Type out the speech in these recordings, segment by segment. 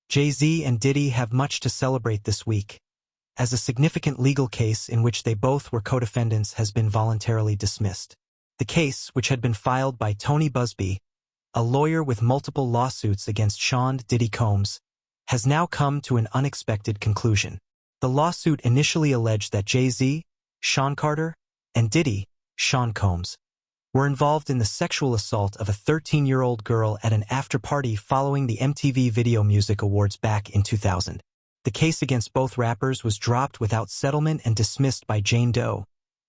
Jay-Z and Diddy have much to celebrate this week, as a significant legal case in which they both were co-defendants has been voluntarily dismissed. The case, which had been filed by Tony Busby, a lawyer with multiple lawsuits against Shawn Diddy Combs, has now come to an unexpected conclusion. The lawsuit initially alleged that Jay-Z, Shawn Carter, and Diddy, Sean Combs, were involved in the sexual assault of a 13-year-old girl at an after-party following the MTV Video Music Awards back in 2000. The case against both rappers was dropped without settlement and dismissed by Jane Doe,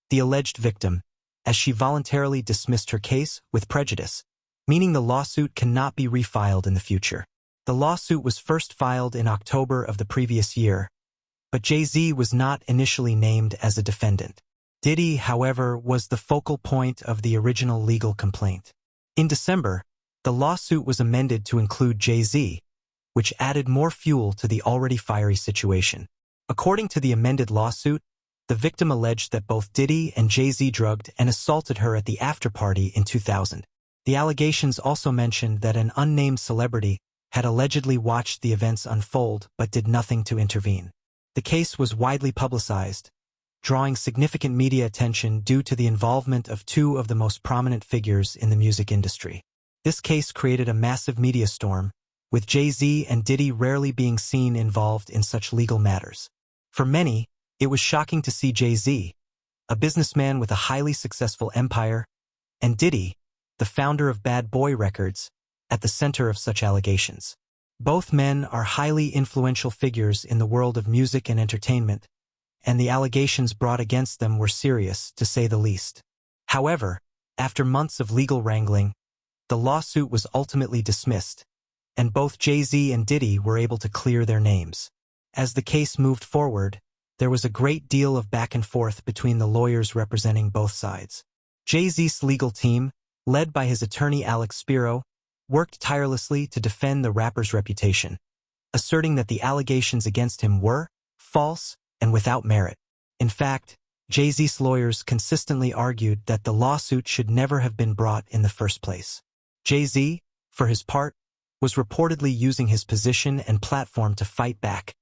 the alleged victim, as she voluntarily dismissed her case with prejudice, meaning the lawsuit cannot be refiled in the future. The lawsuit was first filed in October of the previous year, but Jay-Z was not initially named as a defendant. Diddy, however, was the focal point of the original legal complaint. In December, the lawsuit was amended to include Jay-Z, which added more fuel to the already fiery situation. According to the amended lawsuit, the victim alleged that both Diddy and Jay-Z drugged and assaulted her at the after-party in 2000. The allegations also mentioned that an unnamed celebrity had allegedly watched the events unfold but did nothing to intervene. The case was widely publicized, drawing significant media attention due to the involvement of two of the most prominent figures in the music industry. This case created a massive media storm, with Jay-Z and Diddy rarely being seen involved in such legal matters. For many, it was shocking to see Jay-Z, a businessman with a highly successful empire, and Diddy, the founder of Bad Boy Records, at the center of such allegations. Both men are highly influential figures in the world of music and entertainment, and the allegations brought against them were serious, to say the least. However, after months of legal wrangling, the lawsuit was ultimately dismissed, and both Jay-Z and Diddy were able to clear their names. As the case moved forward, there was a great deal of back and forth between the lawyers representing both sides. Jay-Z's legal team, led by his attorney Alex Spiro, worked tirelessly to defend the rapper's reputation, asserting that the allegations against him were false and without merit. In fact, Jay-Z's lawyers consistently argued that the lawsuit should never have been brought in the first place. Jay-Z, for his part, was reportedly using his position and platform to fight back,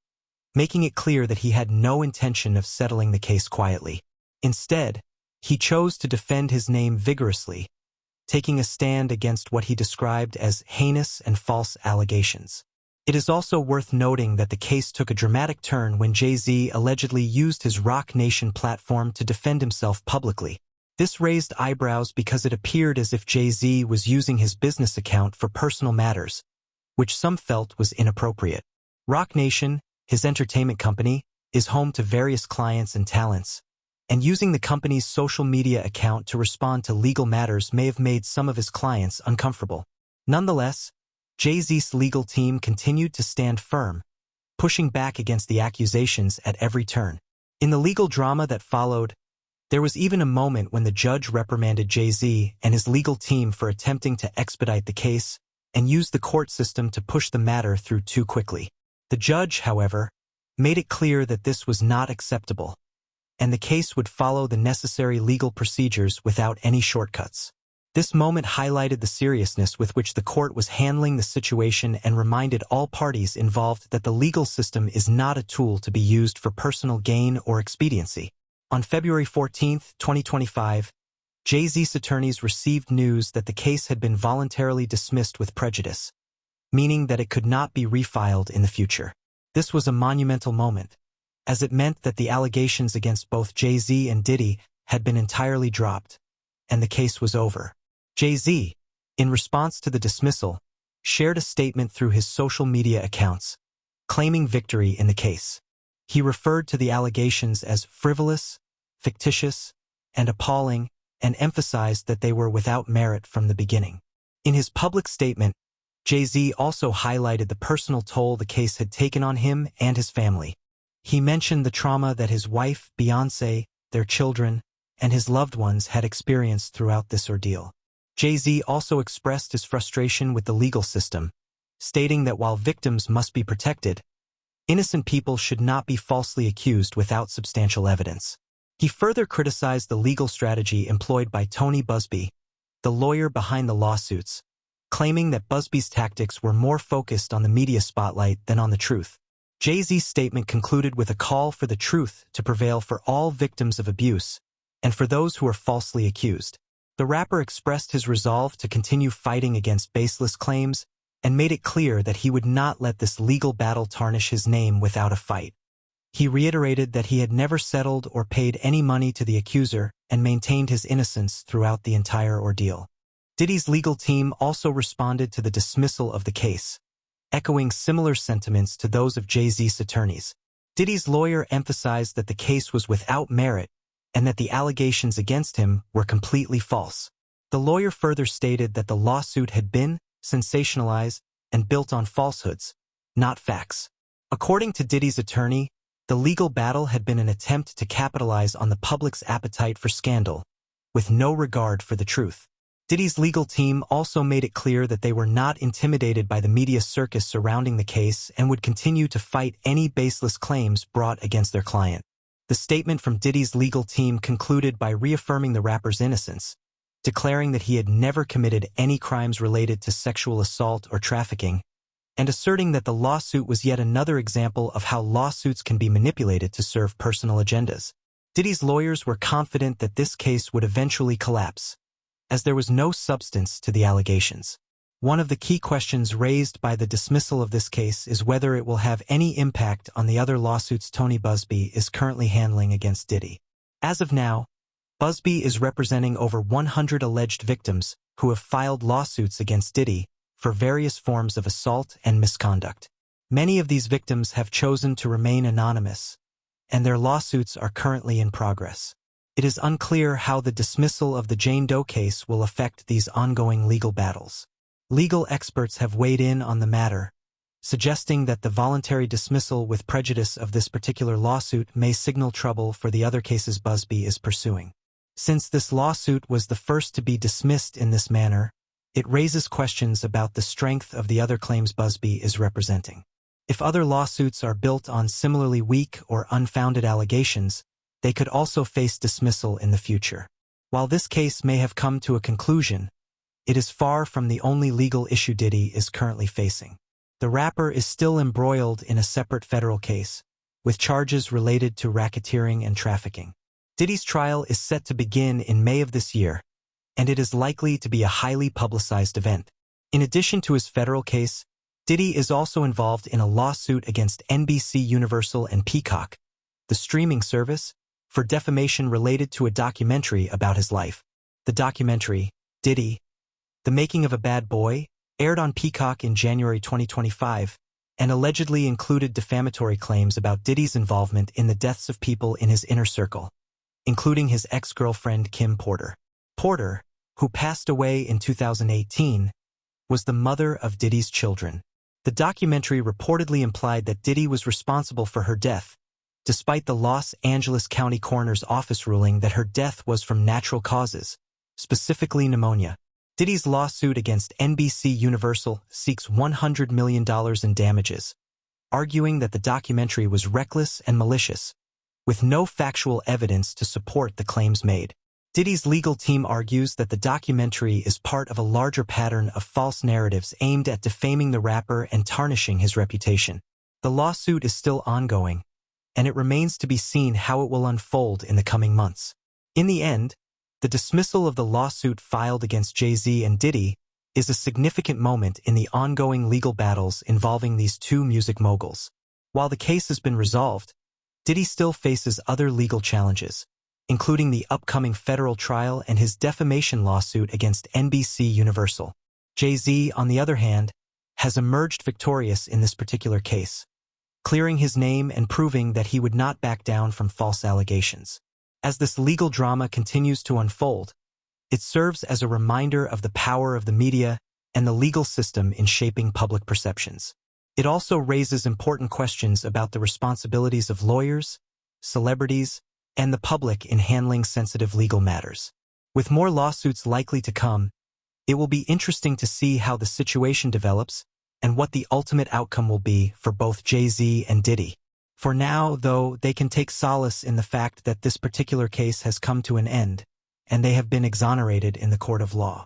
making it clear that he had no intention of settling the case quietly. Instead, he chose to defend his name vigorously, taking a stand against what he described as heinous and false allegations. It is also worth noting that the case took a dramatic turn when Jay-Z allegedly used his Roc Nation platform to defend himself publicly. This raised eyebrows because it appeared as if Jay-Z was using his business account for personal matters, which some felt was inappropriate. Roc Nation, his entertainment company, is home to various clients and talents, and using the company's social media account to respond to legal matters may have made some of his clients uncomfortable. Nonetheless, Jay-Z's legal team continued to stand firm, pushing back against the accusations at every turn. In the legal drama that followed, there was even a moment when the judge reprimanded Jay-Z and his legal team for attempting to expedite the case and use the court system to push the matter through too quickly. The judge, however, made it clear that this was not acceptable, and the case would follow the necessary legal procedures without any shortcuts. This moment highlighted the seriousness with which the court was handling the situation and reminded all parties involved that the legal system is not a tool to be used for personal gain or expediency. On February 14, 2025, Jay-Z's attorneys received news that the case had been voluntarily dismissed with prejudice, meaning that it could not be refiled in the future. This was a monumental moment, as it meant that the allegations against both Jay-Z and Diddy had been entirely dropped, and the case was over. Jay-Z, in response to the dismissal, shared a statement through his social media accounts, claiming victory in the case. He referred to the allegations as frivolous, fictitious, and appalling, and emphasized that they were without merit from the beginning. In his public statement, Jay-Z also highlighted the personal toll the case had taken on him and his family. He mentioned the trauma that his wife, Beyoncé, their children, and his loved ones had experienced throughout this ordeal. Jay-Z also expressed his frustration with the legal system, stating that while victims must be protected, innocent people should not be falsely accused without substantial evidence. He further criticized the legal strategy employed by Tony Busby, the lawyer behind the lawsuits, claiming that Busby's tactics were more focused on the media spotlight than on the truth. Jay-Z's statement concluded with a call for the truth to prevail for all victims of abuse and for those who are falsely accused. The rapper expressed his resolve to continue fighting against baseless claims and made it clear that he would not let this legal battle tarnish his name without a fight. He reiterated that he had never settled or paid any money to the accuser and maintained his innocence throughout the entire ordeal. Diddy's legal team also responded to the dismissal of the case, echoing similar sentiments to those of Jay-Z's attorneys. Diddy's lawyer emphasized that the case was without merit and that the allegations against him were completely false. The lawyer further stated that the lawsuit had been sensationalized and built on falsehoods, not facts. According to Diddy's attorney, the legal battle had been an attempt to capitalize on the public's appetite for scandal, with no regard for the truth. Diddy's legal team also made it clear that they were not intimidated by the media circus surrounding the case and would continue to fight any baseless claims brought against their client. The statement from Diddy's legal team concluded by reaffirming the rapper's innocence, declaring that he had never committed any crimes related to sexual assault or trafficking, and asserting that the lawsuit was yet another example of how lawsuits can be manipulated to serve personal agendas. Diddy's lawyers were confident that this case would eventually collapse, as there was no substance to the allegations. One of the key questions raised by the dismissal of this case is whether it will have any impact on the other lawsuits Tony Busby is currently handling against Diddy. As of now, Busby is representing over 100 alleged victims who have filed lawsuits against Diddy for various forms of assault and misconduct. Many of these victims have chosen to remain anonymous, and their lawsuits are currently in progress. It is unclear how the dismissal of the Jane Doe case will affect these ongoing legal battles. Legal experts have weighed in on the matter, suggesting that the voluntary dismissal with prejudice of this particular lawsuit may signal trouble for the other cases Busby is pursuing. Since this lawsuit was the first to be dismissed in this manner, it raises questions about the strength of the other claims Busby is representing. If other lawsuits are built on similarly weak or unfounded allegations, they could also face dismissal in the future. While this case may have come to a conclusion, it is far from the only legal issue Diddy is currently facing. The rapper is still embroiled in a separate federal case, with charges related to racketeering and trafficking. Diddy's trial is set to begin in May of this year, and it is likely to be a highly publicized event. In addition to his federal case, Diddy is also involved in a lawsuit against NBC Universal and Peacock, the streaming service, for defamation related to a documentary about his life. The documentary, Diddy, The Making of a Bad Boy, aired on Peacock in January 2025, and allegedly included defamatory claims about Diddy's involvement in the deaths of people in his inner circle, including his ex-girlfriend Kim Porter. Porter, who passed away in 2018, was the mother of Diddy's children. The documentary reportedly implied that Diddy was responsible for her death, despite the Los Angeles County Coroner's Office ruling that her death was from natural causes, specifically pneumonia. Diddy's lawsuit against NBC Universal seeks $100 million in damages, arguing that the documentary was reckless and malicious, with no factual evidence to support the claims made. Diddy's legal team argues that the documentary is part of a larger pattern of false narratives aimed at defaming the rapper and tarnishing his reputation. The lawsuit is still ongoing, and it remains to be seen how it will unfold in the coming months. In the end, the dismissal of the lawsuit filed against Jay-Z and Diddy is a significant moment in the ongoing legal battles involving these two music moguls. While the case has been resolved, Diddy still faces other legal challenges, including the upcoming federal trial and his defamation lawsuit against NBC Universal. Jay-Z, on the other hand, has emerged victorious in this particular case, clearing his name and proving that he would not back down from false allegations. As this legal drama continues to unfold, it serves as a reminder of the power of the media and the legal system in shaping public perceptions. It also raises important questions about the responsibilities of lawyers, celebrities, and the public in handling sensitive legal matters. With more lawsuits likely to come, it will be interesting to see how the situation develops and what the ultimate outcome will be for both Jay-Z and Diddy. For now, though, they can take solace in the fact that this particular case has come to an end, and they have been exonerated in the court of law.